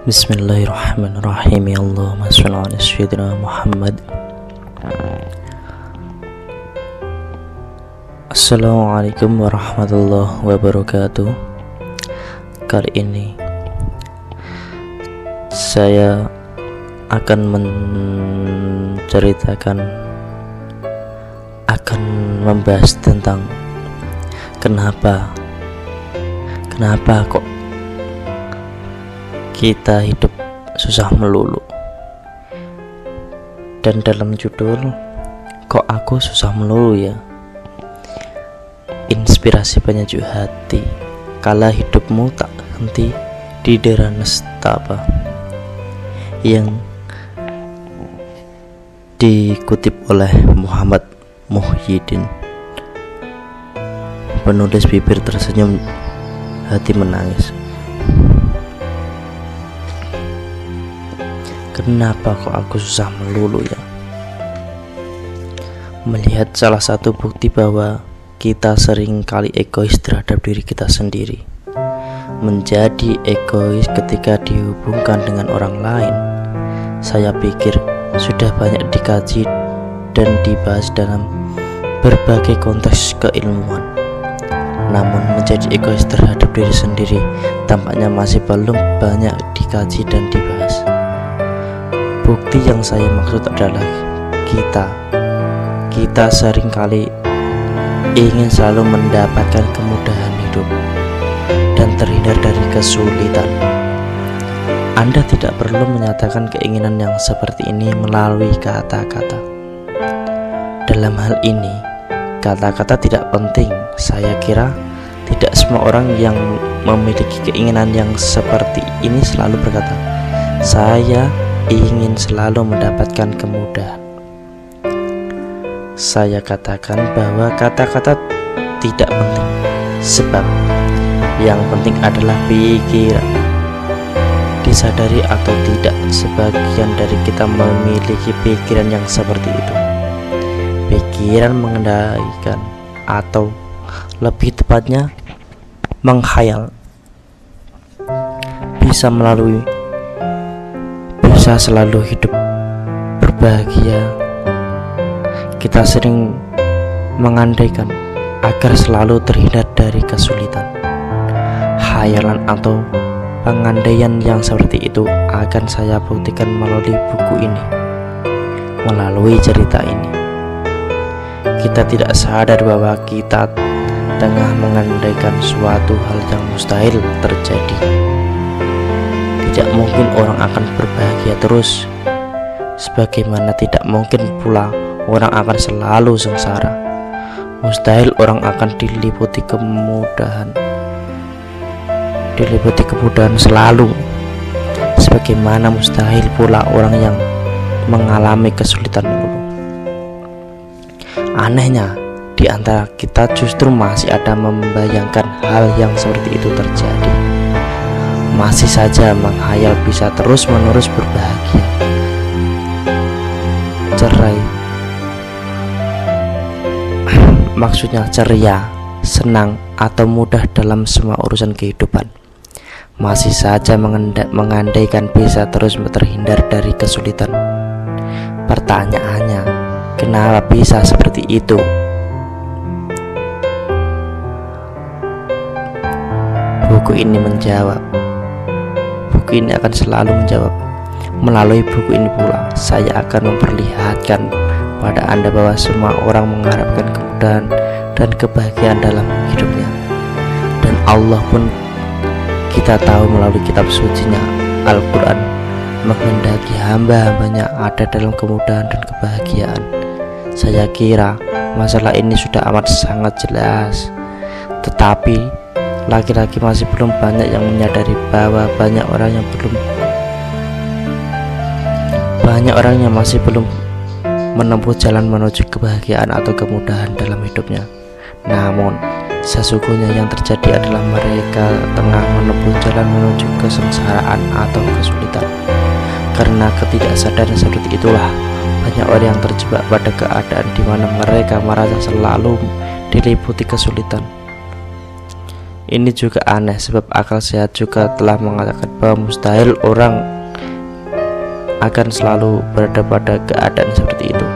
Bismillahirrahmanirrahim. Ya Allahumma shalli ala sayyidina Muhammad. Assalamualaikum warahmatullahi wabarakatuh. Kali ini saya akan membahas tentang kenapa kok kita hidup susah melulu. Dan dalam judul, kok aku susah melulu ya, inspirasi penyejuk hati kala hidupmu tak henti di dera nestapa, yang dikutip oleh Muhammad Muhyiddin. Penulis bibir tersenyum, hati menangis. Kenapa kok aku susah melulu ya? Melihat salah satu bukti bahwa kita sering kali egois terhadap diri kita sendiri. Menjadi egois ketika dihubungkan dengan orang lain. Saya pikir sudah banyak dikaji dan dibahas dalam berbagai konteks keilmuan. Namun menjadi egois terhadap diri sendiri tampaknya masih belum banyak dikaji dan dibahas. Bukti yang saya maksud adalah kita seringkali ingin selalu mendapatkan kemudahan hidup dan terhindar dari kesulitan. Anda tidak perlu menyatakan keinginan yang seperti ini melalui kata-kata. Dalam hal ini, kata-kata tidak penting. Saya kira tidak semua orang yang memiliki keinginan yang seperti ini selalu berkata, "Saya ingin selalu mendapatkan kemudahan." Saya katakan bahwa kata-kata tidak penting, sebab yang penting adalah pikiran. Disadari atau tidak, sebagian dari kita memiliki pikiran yang seperti itu. Pikiran mengendalikan, atau lebih tepatnya menghayal, bisa selalu hidup berbahagia. Kita sering mengandaikan agar selalu terhindar dari kesulitan. Hayalan atau pengandaian yang seperti itu akan saya buktikan melalui buku ini. Melalui cerita ini, kita tidak sadar bahwa kita tengah mengandaikan suatu hal yang mustahil terjadi. Tidak mungkin orang akan berbahagia terus, sebagaimana tidak mungkin pula orang akan selalu sengsara. Mustahil orang akan diliputi kemudahan selalu, sebagaimana mustahil pula orang yang mengalami kesulitan dulu. Anehnya, di antara kita justru masih ada membayangkan hal yang seperti itu terjadi. Masih saja menghayal bisa terus-menerus berbahagia, ceria, senang, atau mudah dalam semua urusan kehidupan. Masih saja mengandaikan bisa terus terhindar dari kesulitan. Pertanyaannya, kenapa bisa seperti itu? Buku ini akan selalu menjawab. Melalui buku ini pula, saya akan memperlihatkan pada Anda bahwa semua orang mengharapkan kemudahan dan kebahagiaan dalam hidupnya. Dan Allah pun, kita tahu melalui kitab sucinya Al-Quran, menghendaki hamba-hambanya ada dalam kemudahan dan kebahagiaan. Saya kira masalah ini sudah amat sangat jelas. Tetapi laki-laki masih belum banyak yang menyadari bahwa banyak orang yang masih belum menempuh jalan menuju kebahagiaan atau kemudahan dalam hidupnya. Namun sesungguhnya yang terjadi adalah mereka tengah menempuh jalan menuju kesengsaraan atau kesulitan. Karena ketidaksadaran seperti itulah banyak orang yang terjebak pada keadaan di mana mereka merasa selalu diliputi kesulitan. Ini juga aneh sebab akal sehat juga telah mengatakan bahwa mustahil orang akan selalu berada pada keadaan seperti itu.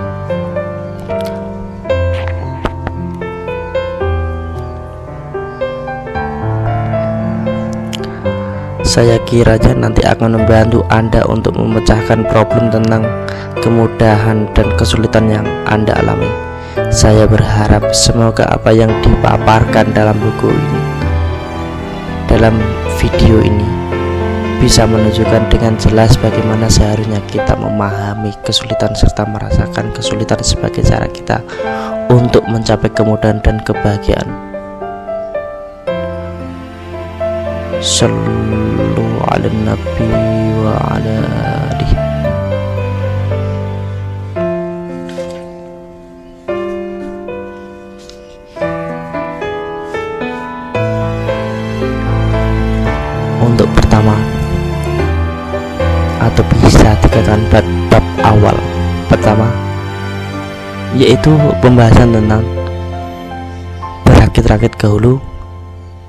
Saya kiranya nanti akan membantu Anda untuk memecahkan problem tentang kemudahan dan kesulitan yang Anda alami. Saya berharap semoga apa yang dipaparkan dalam buku ini, dalam video ini, bisa menunjukkan dengan jelas bagaimana seharusnya kita memahami kesulitan serta merasakan kesulitan sebagai cara kita untuk mencapai kemudahan dan kebahagiaan. Sallu ala nabi wa ala alihi. Untuk pertama, atau bisa dikatakan bab awal pertama, yaitu pembahasan tentang berakit-rakit ke hulu,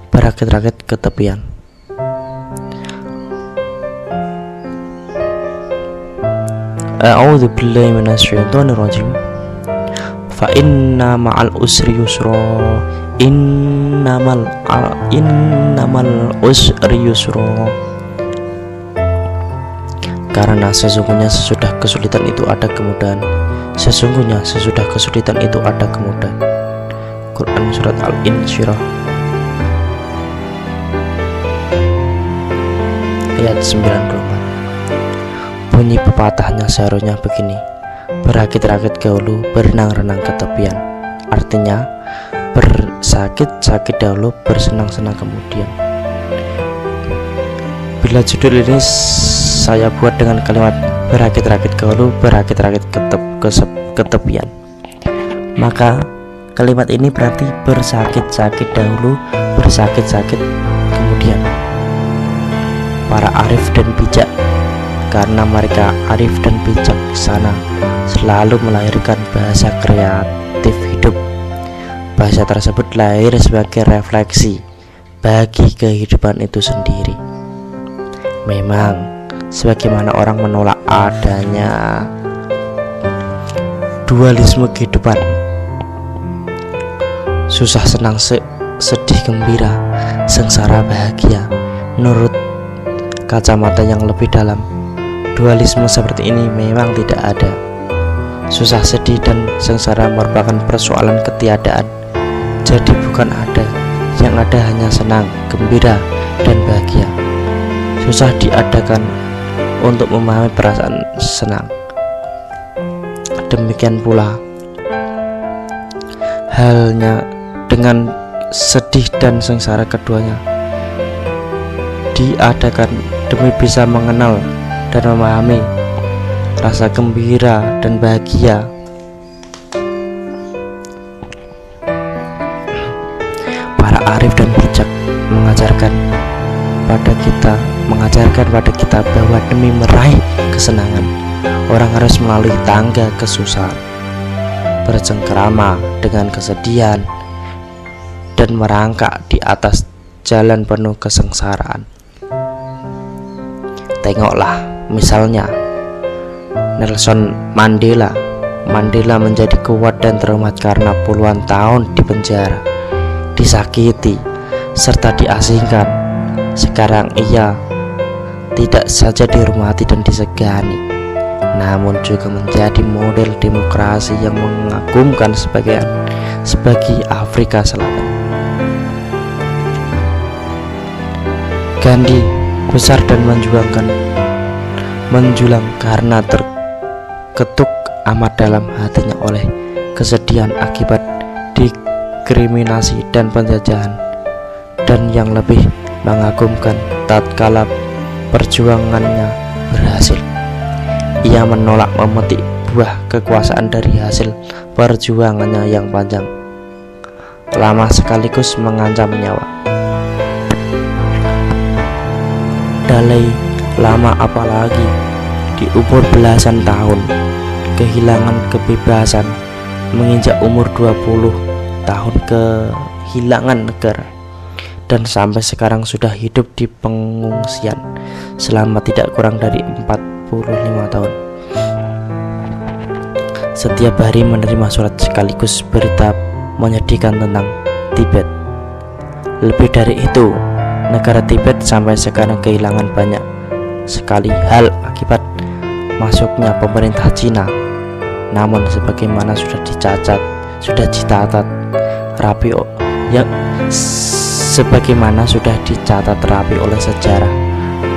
berakit-rakit ke tepian. A'udzu billahi minasyaitonir rajim. Fa inna ma'al usri yusra. Innamal usri yusra. Karena sesungguhnya sesudah kesulitan itu ada kemudahan. Sesungguhnya sesudah kesulitan itu ada kemudahan. Quran surat Al-Insyirah ayat 94. Bunyi pepatahnya seharusnya begini: berakit-rakit ke hulu, berenang-renang ke tepian. Artinya, bersakit-sakit dahulu, bersenang-senang kemudian. Bila judul ini saya buat dengan kalimat berakit-rakit ke hulu, berakit-rakit ke tepian, maka kalimat ini berarti bersakit-sakit dahulu, bersakit-sakit kemudian. Para arif dan bijak, karena mereka arif dan bijaksana, selalu melahirkan bahasa kreatif hidup. Bahasa tersebut lahir sebagai refleksi bagi kehidupan itu sendiri. Memang, sebagaimana orang menolak adanya dualisme kehidupan, susah senang, sedih gembira, sengsara bahagia, menurut kacamata yang lebih dalam, dualisme seperti ini memang tidak ada. Susah, sedih, dan sengsara merupakan persoalan ketiadaan. Jadi bukan ada, yang ada hanya senang, gembira, dan bahagia. Susah diadakan untuk memahami perasaan senang. Demikian pula halnya dengan sedih dan sengsara, keduanya diadakan demi bisa mengenal dan memahami rasa gembira dan bahagia. Para arif dan bijak mengajarkan pada kita bahwa demi meraih kesenangan, orang harus melalui tangga kesusahan, bercengkerama dengan kesedihan, dan merangkak di atas jalan penuh kesengsaraan. Tengoklah misalnya Nelson Mandela. Mandela menjadi kuat dan terhormat karena puluhan tahun di penjara, disakiti, serta diasingkan. Sekarang ia tidak saja dihormati dan disegani, namun juga menjadi model demokrasi yang mengagumkan sebagai Afrika Selatan. Gandhi besar dan menjulang karena terketuk amat dalam hatinya oleh kesedihan akibat diskriminasi dan penjajahan, dan yang lebih mengagumkan, tatkala perjuangannya berhasil, ia menolak memetik buah kekuasaan dari hasil perjuangannya yang panjang, lama, sekaligus mengancam nyawa. Dalai Lama apalagi di umur belasan tahun kehilangan kebebasan, menginjak umur 20 tahun kehilangan negara, dan sampai sekarang sudah hidup di pengungsian selama tidak kurang dari 45 tahun. Setiap hari menerima surat sekaligus berita menyedihkan tentang Tibet. Lebih dari itu, negara Tibet sampai sekarang kehilangan banyak sekali hal akibat masuknya pemerintah Cina. Namun sebagaimana sudah dicatat rapi oleh sejarah,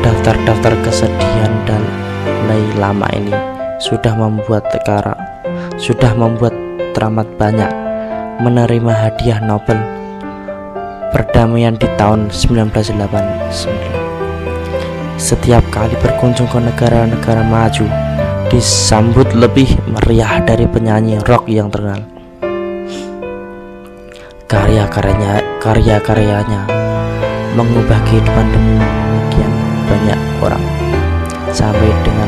daftar-daftar kesedihan Dalai Lama ini sudah membuat teramat banyak menerima hadiah Nobel perdamaian di tahun 1989. Setiap kali berkunjung ke negara-negara maju, disambut lebih meriah dari penyanyi rock yang terkenal. Karya-karyanya mengubah kehidupan demikian banyak orang, sampai dengan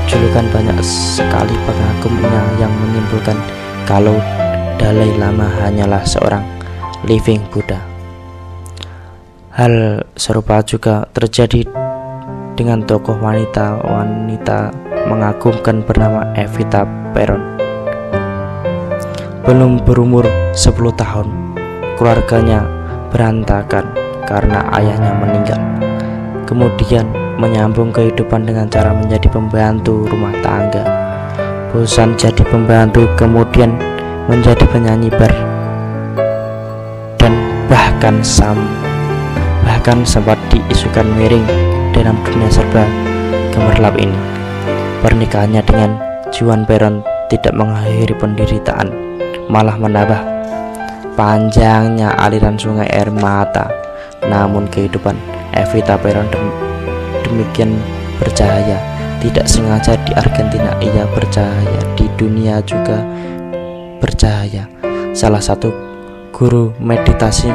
julukan banyak sekali pengagumnya yang menyimpulkan kalau Dalai Lama hanyalah seorang living Buddha. Hal serupa juga terjadi dengan tokoh wanita mengagumkan bernama Evita Peron. Belum berumur 10 tahun, keluarganya berantakan karena ayahnya meninggal. Kemudian menyambung kehidupan dengan cara menjadi pembantu rumah tangga. Bosan jadi pembantu, kemudian menjadi penyanyi bar, dan bahkan sempat diisukan miring dalam dunia serba gemerlap ini. Pernikahannya dengan Juan Peron tidak mengakhiri penderitaan, malah menambah panjangnya aliran sungai air mata. Namun kehidupan Evita Peron demikian bercahaya. Tidak sengaja di Argentina ia bercahaya, di dunia juga bercahaya. Salah satu guru meditasi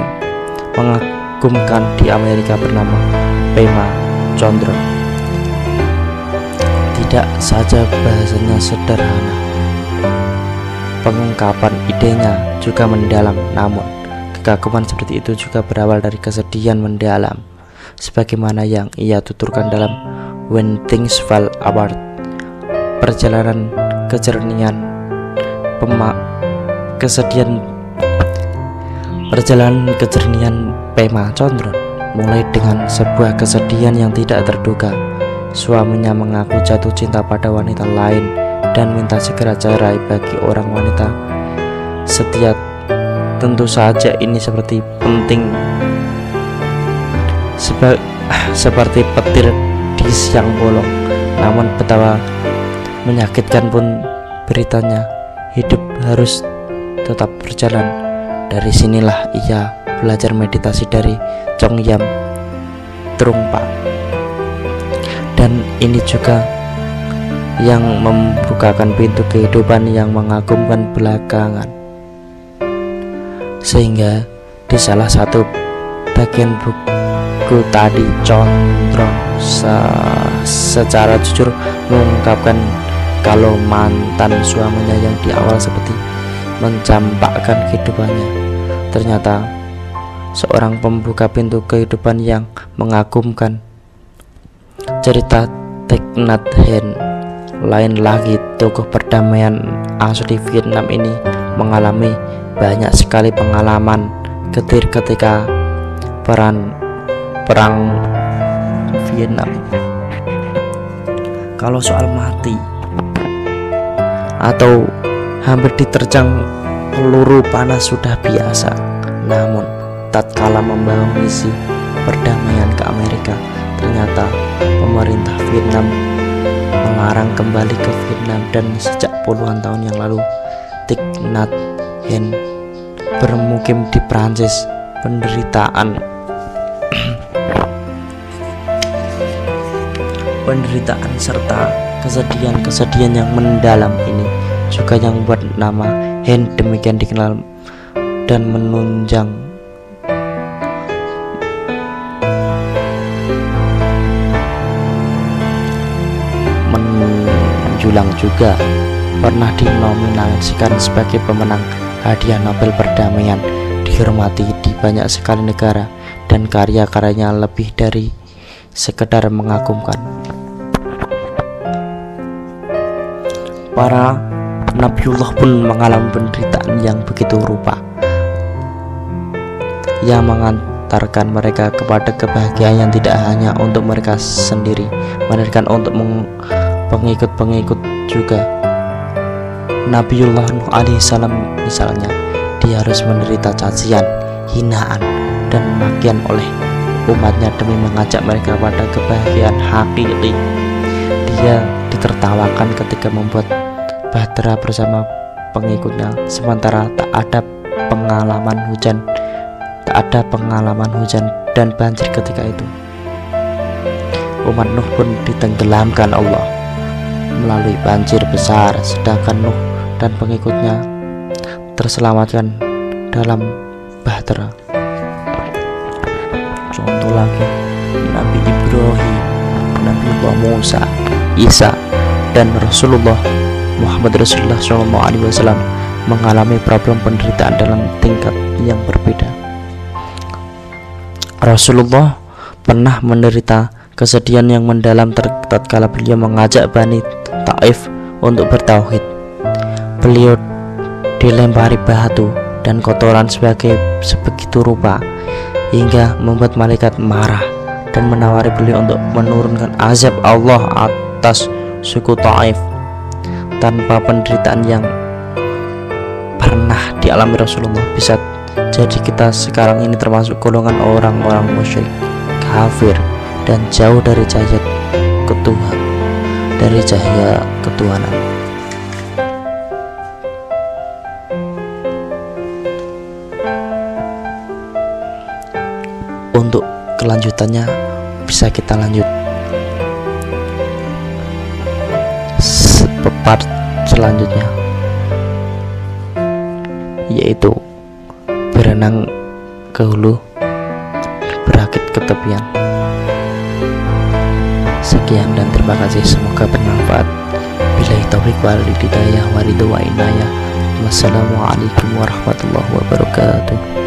mengagumkan di Amerika bernama Pema Chödrön. Tidak saja bahasanya sederhana, pengungkapan idenya juga mendalam. Namun kekaguman seperti itu juga berawal dari kesedihan mendalam, sebagaimana yang ia tuturkan dalam When Things Fall Apart. Perjalanan kejernihan Pema Chödrön mulai dengan sebuah kesedihan yang tidak terduga. Suaminya mengaku jatuh cinta pada wanita lain dan minta segera cerai bagi orang wanita setia. Tentu saja ini seperti petir di siang bolong. Namun betapa menyakitkan pun beritanya, hidup harus tetap berjalan. Dari sinilah ia belajar meditasi dari Chögyam Trungpa, dan ini juga yang membukakan pintu kehidupan yang mengagumkan belakangan. Sehingga di salah satu bagian buku tadi, Chödrön secara jujur mengungkapkan kalau mantan suaminya yang di awal seperti mencampakkan kehidupannya, ternyata seorang pembuka pintu kehidupan yang mengagumkan. Cerita Thich Nhat Hanh, lain lagi tokoh perdamaian asli Vietnam ini, mengalami banyak sekali pengalaman getir ketika perang Vietnam. Kalau soal mati atau hampir diterjang peluru panas sudah biasa, namun tatkala membawa misi perdamaian ke Amerika, ternyata pemerintah Vietnam melarang kembali ke Vietnam. Dan sejak puluhan tahun yang lalu, Thich Nhat Hanh bermukim di Prancis. Penderitaan serta kesedihan yang mendalam ini juga yang membuat nama Hanh demikian dikenal dan menunjang menjulang juga pernah dinominasikan sebagai pemenang hadiah Nobel perdamaian, dihormati di banyak sekali negara dan karya-karyanya lebih dari sekedar mengagumkan. Para Nabiullah pun mengalami penderitaan yang begitu rupa, yang mengantarkan mereka kepada kebahagiaan yang tidak hanya untuk mereka sendiri, melainkan untuk pengikut-pengikut juga. Nabiullah Nuh alaihissalam misalnya, dia harus menderita cacian, hinaan, dan makian oleh umatnya demi mengajak mereka pada kebahagiaan hakiki. Dia ditertawakan ketika membuat bahtera bersama pengikutnya, sementara tak ada pengalaman hujan dan banjir ketika itu. Umat Nuh pun ditenggelamkan Allah melalui banjir besar, sedangkan Nuh dan pengikutnya terselamatkan dalam bahtera. Contoh lagi, Nabi Ibrahim, Nabi Musa, Isa, dan Rasulullah Muhammad Rasulullah SAW mengalami problem penderitaan dalam tingkat yang berbeda. Rasulullah pernah menderita kesedihan yang mendalam tatkala beliau mengajak Bani Taif untuk bertauhid. Beliau dilempari batu dan kotoran sebegitu rupa hingga membuat malaikat marah dan menawari beliau untuk menurunkan azab Allah atas suku Taif. Tanpa penderitaan yang pernah dialami Rasulullah, bisa jadi kita sekarang ini termasuk golongan orang-orang musyrik, kafir, dan jauh dari cahaya ketuhanan. Untuk kelanjutannya bisa kita lanjut part selanjutnya, yaitu berenang ke hulu, berakit ke tepian. Sekian dan terima kasih, semoga bermanfaat. Billahi taufiq wal hidayah wa ridha wa inayah. Wassalamualaikum warahmatullahi wabarakatuh.